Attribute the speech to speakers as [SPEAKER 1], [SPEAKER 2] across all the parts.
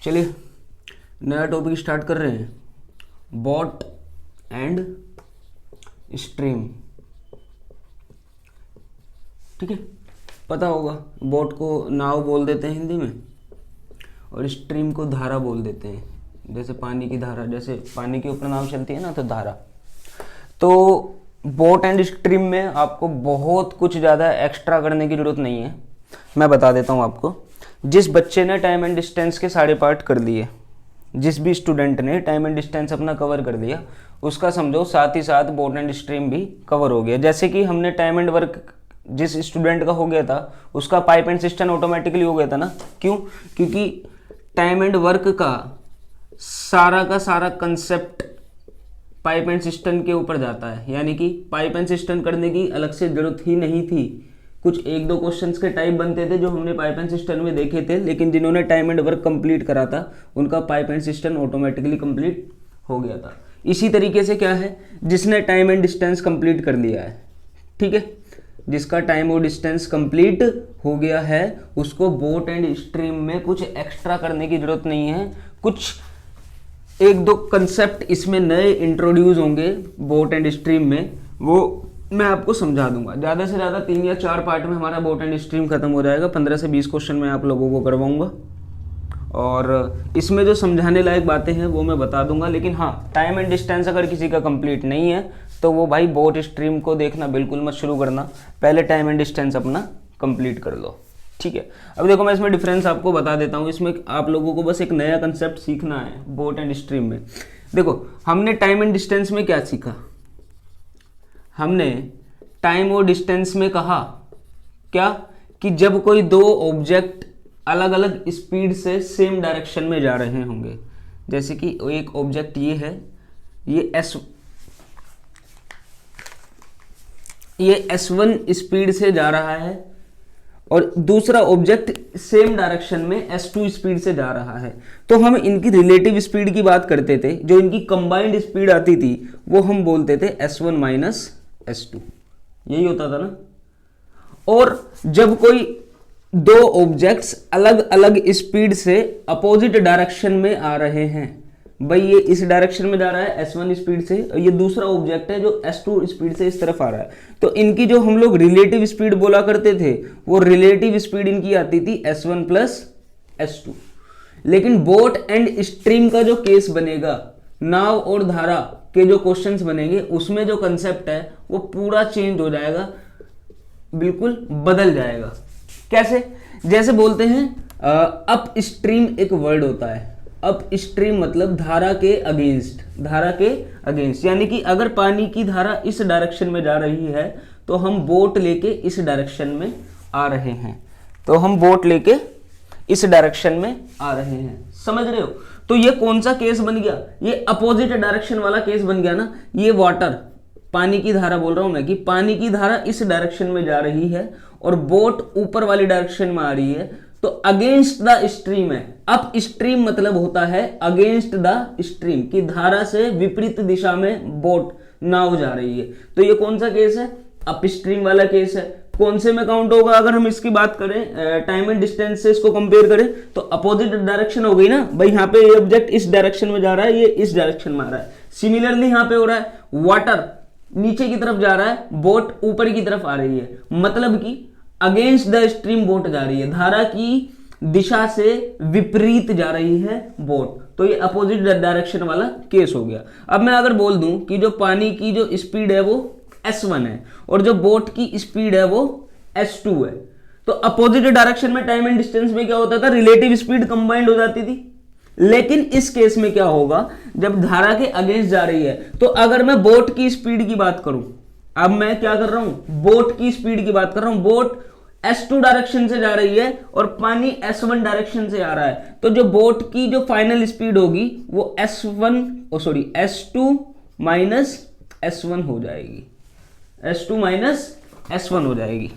[SPEAKER 1] चलिए नया topic start कर रहे हैं, बोट एंड स्ट्रीम। ठीक है, पता होगा बोट को नाव बोल देते हैं हिंदी में और स्ट्रीम को धारा बोल देते हैं। जैसे पानी की धारा, जैसे पानी के ऊपर नाव चलती है ना, तो धारा। तो बोट एंड स्ट्रीम में आपको बहुत कुछ ज़्यादा एक्स्ट्रा करने की ज़रूरत नहीं है। मैं बता देता हूँ आपको। जिस बच्चे ने टाइम एंड डिस्टेंस के सारे पार्ट कर दिए, जिस भी स्टूडेंट ने टाइम एंड डिस्टेंस अपना कवर कर दिया, उसका समझो साथ ही साथ बोट एंड स्ट्रीम भी कवर हो गया। जैसे कि हमने टाइम एंड वर्क जिस स्टूडेंट का हो गया था, उसका पाइप एंड सिस्टम ऑटोमेटिकली हो गया था ना। क्यों? क्योंकि टाइम एंड वर्क का सारा कंसेप्ट पाइप एंड सिस्टम के ऊपर जाता है, यानी कि पाइप एंड सिस्टम करने की अलग से जरूरत ही नहीं थी। कुछ एक दो क्वेश्चंस के टाइप बनते थे जो हमने पाइप एंड सिस्टम में देखे थे, लेकिन जिन्होंने टाइम एंड वर्क कंप्लीट करा था उनका pipe and system automatically complete हो गया था। इसी तरीके से क्या है, जिसने टाइम एंड डिस्टेंस कंप्लीट कर लिया है, ठीक है, जिसका टाइम और डिस्टेंस कंप्लीट हो गया है, उसको बोट एंड स्ट्रीम में कुछ एक्स्ट्रा करने की जरूरत नहीं है। कुछ एक दो कंसेप्ट इसमें नए इंट्रोड्यूस होंगे बोट एंड स्ट्रीम में, वो मैं आपको समझा दूंगा। ज़्यादा से ज़्यादा 3 या 4 पार्ट में हमारा बोट एंड स्ट्रीम खत्म हो जाएगा। 15 से 20 क्वेश्चन मैं आप लोगों को करवाऊंगा और इसमें जो समझाने लायक बातें हैं वो मैं बता दूंगा। लेकिन हाँ, टाइम एंड डिस्टेंस अगर किसी का कंप्लीट नहीं है तो वो भाई बोट स्ट्रीम को देखना बिल्कुल मत शुरू करना, पहले टाइम एंड डिस्टेंस अपना कंप्लीट कर लो। ठीक है, अब देखो मैं इसमें डिफरेंस आपको बता देता हूँ। इसमें आप लोगों को बस एक नया कंसेप्ट सीखना है बोट एंड स्ट्रीम में। देखो हमने टाइम एंड डिस्टेंस में क्या सीखा, हमने टाइम और डिस्टेंस में कहा क्या कि जब कोई दो ऑब्जेक्ट अलग अलग स्पीड से सेम डायरेक्शन में जा रहे होंगे, जैसे कि एक ऑब्जेक्ट ये है, ये S1 स्पीड से जा रहा है और दूसरा ऑब्जेक्ट सेम डायरेक्शन में S2 स्पीड से जा रहा है, तो हम इनकी रिलेटिव स्पीड की बात करते थे। जो इनकी कंबाइंड स्पीड आती थी वो हम बोलते थे S1 माइनस S2, यही होता था ना। और जब कोई दो ऑब्जेक्ट्स अलग अलग स्पीड से अपोजिट डायरेक्शन में आ रहे हैं, भाई ये इस डायरेक्शन में जा रहा है S1 स्पीड से और ये दूसरा ऑब्जेक्ट है जो S2 स्पीड से इस तरफ आ रहा है, तो इनकी जो हम लोग रिलेटिव स्पीड बोला करते थे, वो रिलेटिव स्पीड इनकी आती थी S1 प्लस S2। लेकिन बोट एंड स्ट्रीम का जो केस बनेगा, नाव और धारा के जो क्वेश्चंस बनेंगे, उसमें जो कंसेप्ट है वो पूरा चेंज हो जाएगा, बिल्कुल बदल जाएगा। कैसे? जैसे बोलते हैं अप स्ट्रीम एक वर्ड होता है। अप स्ट्रीम मतलब धारा के अगेंस्ट, धारा के अगेंस्ट, यानी कि अगर पानी की धारा इस डायरेक्शन में जा रही है तो हम बोट लेके इस डायरेक्शन में आ रहे हैं, तो हम बोट लेके इस डायरेक्शन में आ रहे हैं। समझ रहे हो? तो ये कौन सा केस बन गया? ये अपोजिट डायरेक्शन वाला केस बन गया ना। ये वाटर, पानी की धारा बोल रहा हूं मैं, कि पानी की धारा इस डायरेक्शन में जा रही है और बोट ऊपर वाली डायरेक्शन में आ रही है, तो अगेंस्ट द स्ट्रीम है। अप स्ट्रीम मतलब होता है अगेंस्ट द स्ट्रीम, की धारा से विपरीत दिशा में बोट, नाव जा रही है। तो ये कौन सा केस है? अप स्ट्रीम वाला केस है। कौन से में काउंट होगा? अगर हम इसकी बात करें टाइम एंड डिस्टेंस से इसको कंपेयर करें तो अपोजिट डायरेक्शन हो गई ना भाई। यहाँ पे ये ऑब्जेक्ट इस डायरेक्शन में जा रहा है, ये इस डायरेक्शन में आ रहा है। सिमिलरली यहाँ पे हो रहा है, वाटर नीचे की तरफ जा रहा है, बोट ऊपर की तरफ आ रही है, मतलब कि अगेंस्ट द स्ट्रीम बोट जा रही है, धारा की दिशा से विपरीत जा रही है बोट। तो ये अपोजिट डायरेक्शन वाला केस हो गया। अब मैं अगर बोल दूं कि जो पानी की जो स्पीड है वो S1 है और जो बोट की स्पीड है वो S2 है, तो अपोजिट डायरेक्शन में टाइम एंड डिस्टेंस में क्या होता था? रिलेटिव स्पीड कंबाइंड हो जाती थी। लेकिन इस केस में क्या होगा, जब धारा के अगेंस्ट जा रही है, तो अगर मैं बोट की स्पीड की बात करूं, अब मैं क्या कर रहा हूं? बोट की स्पीड की बात कर रहा हूं। बोट S2 डायरेक्शन से जा रही है और पानी S1 डायरेक्शन से आ रहा है, तो जो बोट की जो फाइनल स्पीड होगी वो S2 माइनस S1 हो जाएगी, S2 माइनस S1 हो जाएगी।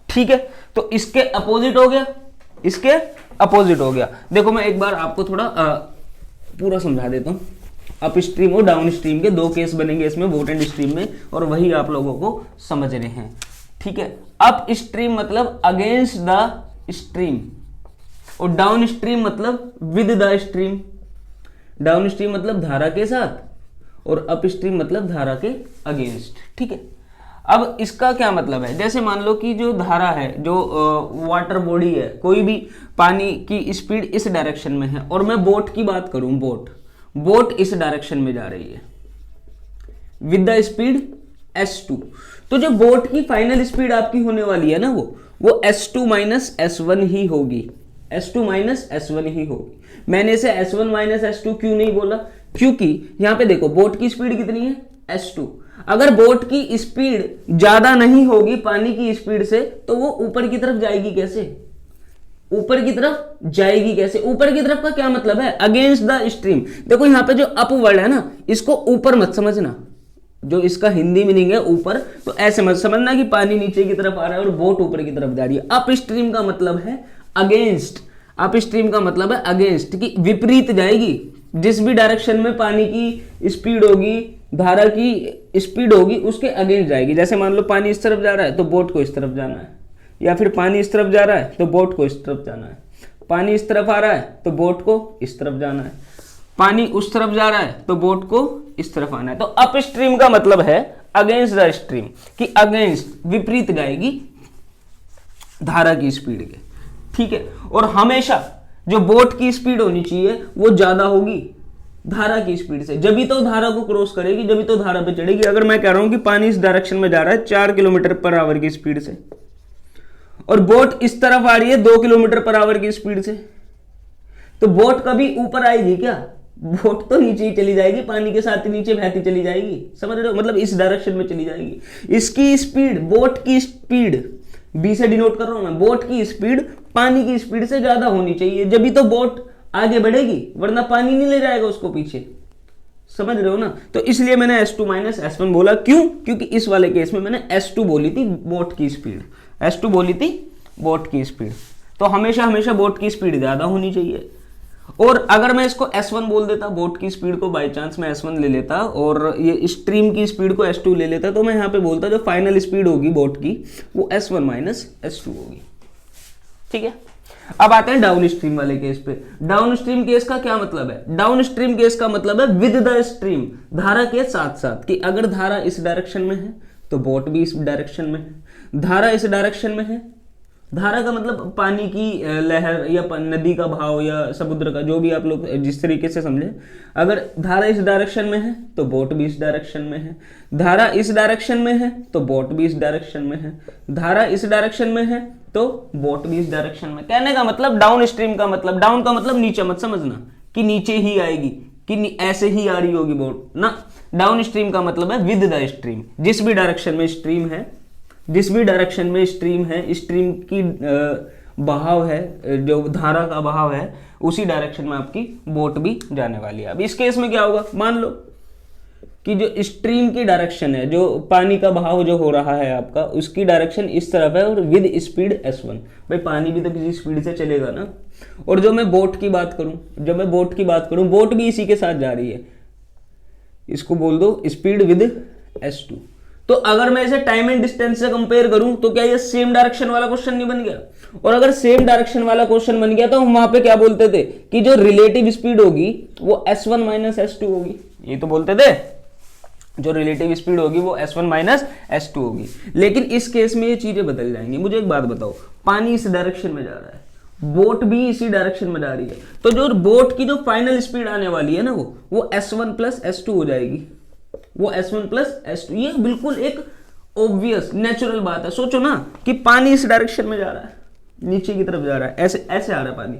[SPEAKER 1] ठीक है, तो इसके अपोजिट हो गया, इसके अपोजिट हो गया। देखो मैं एक बार आपको थोड़ा पूरा समझा देता हूं। अप स्ट्रीम और डाउन स्ट्रीम के दो केस बनेंगे इसमें, बोट एंड स्ट्रीम में, और वही आप लोगों को समझ रहे हैं। ठीक है, अप स्ट्रीम मतलब अगेंस्ट द स्ट्रीम, और डाउन स्ट्रीम मतलब with the stream, down stream मतलब धारा के साथ और अप स्ट्रीम मतलब धारा के अगेंस्ट। ठीक है, अब इसका क्या मतलब है, जैसे मान लो कि जो धारा है, जो वाटर बॉडी है, कोई भी पानी की स्पीड इस डायरेक्शन में है और मैं बोट की बात करूं, बोट इस डायरेक्शन में जा रही है विद द स्पीड s2, तो जो बोट की फाइनल स्पीड आपकी होने वाली है ना, वो s2 माइनस s1 ही होगी, s2 माइनस s1 ही होगी। मैंने इसे s1 माइनस s2 क्यों नहीं बोला, क्योंकि यहां पे देखो बोट की स्पीड कितनी है s2, अगर बोट की स्पीड ज्यादा नहीं होगी पानी की स्पीड से तो वो ऊपर की तरफ जाएगी कैसे, ऊपर की तरफ जाएगी कैसे, ऊपर की तरफ का क्या मतलब है, अगेंस्ट द स्ट्रीम। देखो यहां पे जो अप वर्ड है ना, इसको ऊपर मत समझना, जो इसका हिंदी मीनिंग है ऊपर, तो ऐसे मत समझना कि पानी नीचे की तरफ आ रहा है और बोट ऊपर की तरफ जा रही है। अप स्ट्रीम का मतलब है अगेंस्ट, अप स्ट्रीम का मतलब है अगेंस्ट, कि विपरीत जाएगी, जिस भी डायरेक्शन में पानी की स्पीड होगी, धारा की स्पीड होगी, उसके अगेंस्ट जाएगी। जैसे मान लो पानी इस तरफ जा रहा है तो बोट को इस तरफ जाना है, या फिर पानी इस तरफ जा रहा है तो बोट को इस तरफ जाना है, पानी इस तरफ आ रहा है तो बोट को इस तरफ जाना है, पानी उस तरफ जा रहा है तो बोट को इस तरफ आना है। तो अप स्ट्रीम का मतलब है अगेंस्ट द स्ट्रीम, कि अगेंस्ट, विपरीत जाएगी धारा की स्पीड के। ठीक है, और हमेशा जो बोट की स्पीड होनी चाहिए वो ज्यादा होगी धारा की स्पीड से, जब भी तो धारा को क्रॉस करेगी, जब भी तो धारा पे चढ़ेगी। अगर मैं कह रहा हूं कि पानी इस डायरेक्शन में जा रहा है 4 किलोमीटर पर आवर की स्पीड से और बोट इस तरफ आ रही है 2 किलोमीटर पर आवर की स्पीड से, तो बोट कभी ऊपर आएगी क्या, बोट तो नीचे ही चली जाएगी, पानी के साथ ही नीचे बहती चली जाएगी, समझ रहे हो, मतलब इस डायरेक्शन में चली जाएगी। इसकी स्पीड, बोट की स्पीड, बी से डिनोट कर रहा हूं मैं, बोट की स्पीड पानी की स्पीड से ज्यादा होनी चाहिए, जब भी तो बोट आगे बढ़ेगी, वरना पानी नहीं ले जाएगा उसको पीछे, समझ रहे हो ना। तो इसलिए मैंने s2 माइनस s1 बोला, क्यों, क्योंकि इस वाले केस में मैंने s2 बोली थी, बोट की स्पीड, s2 बोली थी बोट की स्पीड, तो हमेशा हमेशा बोट की स्पीड ज्यादा होनी चाहिए। और अगर मैं इसको s1 बोल देता, बोट की स्पीड को बाय चांस मैं s1 ले लेता और ये स्ट्रीम की स्पीड को s2 ले लेता, तो मैं यहां पे बोलता जो फाइनल स्पीड होगी बोट की वो s1 माइनस s2 होगी। ठीक है, अब आते हैं डाउन स्ट्रीम वाले केस पे। डाउन स्ट्रीम केस का क्या मतलब है, डाउन स्ट्रीम केस का मतलब है विद द स्ट्रीम, धारा के साथ साथ, कि अगर धारा इस डायरेक्शन में है तो बोट भी इस डायरेक्शन में है, धारा इस डायरेक्शन में है, धारा का मतलब पानी की लहर या नदी का भाव या समुद्र का, जो भी आप लोग जिस तरीके से समझे, अगर धारा इस डायरेक्शन में है तो बोट भी इस डायरेक्शन में है, धारा इस डायरेक्शन में है तो बोट भी इस डायरेक्शन में है, धारा इस डायरेक्शन में है तो बोट भी इस डायरेक्शन में। कहने का मतलब डाउन स्ट्रीम का मतलब, डाउन का मतलब नीचे मत समझना कि नीचे ही आएगी, कि ऐसे ही आ रही होगी बोट ना, डाउन स्ट्रीम का मतलब है विद द स्ट्रीम, जिस भी डायरेक्शन में स्ट्रीम है, जिस भी डायरेक्शन में स्ट्रीम है, स्ट्रीम की बहाव है, जो धारा का बहाव है, उसी डायरेक्शन में आपकी बोट भी जाने वाली है। अब इस केस में क्या होगा, मान लो कि जो स्ट्रीम की डायरेक्शन है, जो पानी का बहाव जो हो रहा है आपका, उसकी डायरेक्शन इस तरफ है और विद स्पीड s1, भाई पानी भी तो किसी स्पीड से चलेगा ना। और जो मैं बोट की बात करूं, बोट भी इसी के साथ जा रही है, इसको बोल दो स्पीड विद s2। तो अगर मैं इसे टाइम एंड डिस्टेंस से कंपेयर करूं तो क्या ये सेम डायरेक्शन वाला क्वेश्चन नहीं बन गया, और अगर सेम डायरेक्शन वाला क्वेश्चन बन गया तो हम वहां पे क्या बोलते थे कि जो रिलेटिव स्पीड होगी वो s1 माइनस s2 होगी, ये तो बोलते थे, जो रिलेटिव स्पीड होगी वो s1 माइनस s2 होगी। लेकिन इस केस में ये चीजें बदल जाएंगी। मुझे एक बात बताओ, पानी इस डायरेक्शन में जा रहा है, बोट भी इसी डायरेक्शन में जा रही है, तो जो बोट की जो फाइनल स्पीड आने वाली है ना, वो s1 प्लस s2 हो जाएगी, वो s1 प्लस s2। ये बिल्कुल एक ऑब्वियस नेचुरल बात है। सोचो ना कि पानी इस डायरेक्शन में जा रहा है, नीचे की तरफ जा रहा है, ऐसे ऐसे आ रहा है पानी,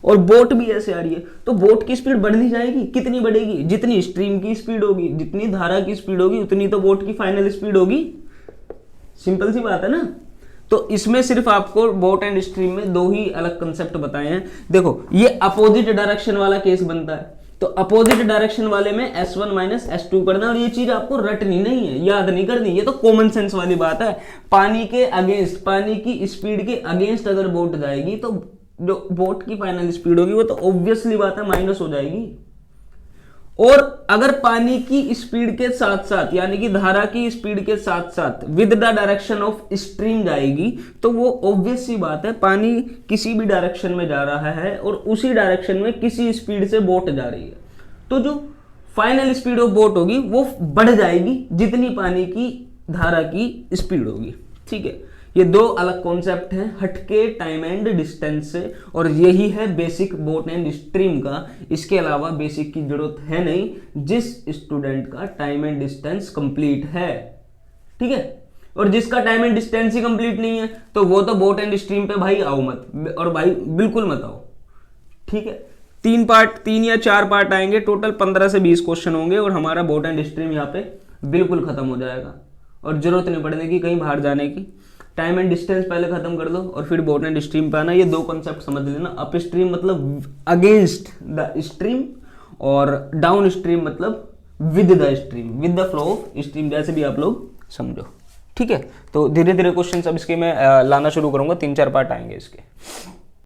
[SPEAKER 1] और बोट भी ऐसे आ रही है, तो बोट की स्पीड बढ़नी जाएगी, कितनी बढ़ेगी, जितनी स्ट्रीम की स्पीड होगी, जितनी धारा की स्पीड होगी, उतनी तो बोट की फाइनल स्पीड होगी। सिंपल सी बात है ना। तो इसमें सिर्फ आपको बोट एंड स्ट्रीम में दो ही अलग कंसेप्ट बताए हैं। देखो ये अपोजिट डायरेक्शन वाला केस बनता है, तो अपोजिट डायरेक्शन वाले में s1 माइनस s2 करना, और ये चीज आपको रटनी नहीं है, याद नहीं करनी, ये तो कॉमन सेंस वाली बात है। पानी के अगेंस्ट, पानी की स्पीड के अगेंस्ट अगर बोट जाएगी तो जो बोट की फाइनल स्पीड होगी वो तो ऑब्वियसली बात है माइनस हो जाएगी। और अगर पानी की स्पीड के साथ साथ यानी कि धारा की स्पीड के साथ साथ with the direction of stream जाएगी तो वो ऑब्वियस सी बात है पानी किसी भी डायरेक्शन में जा रहा है और उसी डायरेक्शन में किसी स्पीड से बोट जा रही है, तो जो फाइनल स्पीड ऑफ बोट होगी वो बढ़ जाएगी जितनी पानी की धारा की स्पीड होगी। ठीक है, ये दो अलग कॉन्सेप्ट हैं हटके टाइम एंड डिस्टेंस से, और यही है बेसिक बोट एंड स्ट्रीम का। इसके अलावा बेसिक की जरूरत है नहीं जिस स्टूडेंट का टाइम एंड डिस्टेंस कंप्लीट है। ठीक है, और जिसका time and distance he complete नहीं है तो वो तो बोट एंड स्ट्रीम पे भाई आओ मत, और भाई बिल्कुल मत आओ। ठीक है, 3 या 4 पार्ट आएंगे, टोटल 15 से 20 क्वेश्चन होंगे और हमारा बोट एंड स्ट्रीम यहाँ पे बिल्कुल खत्म हो जाएगा और जरूरत नहीं पड़ने की कहीं बाहर जाने की। टाइम एंड डिस्टेंस पहले खत्म कर दो और फिर बोट एंड स्ट्रीम पे आना। ये दो कॉन्सेप्ट समझ लेना, अप स्ट्रीम मतलब अगेंस्ट द स्ट्रीम और डाउन स्ट्रीम मतलब with the stream, with the flow of stream, जैसे भी आप लोग समझो। ठीक है, तो धीरे धीरे क्वेश्चन अब इसके मैं लाना शुरू करूंगा, 3-4 पार्ट आएंगे इसके।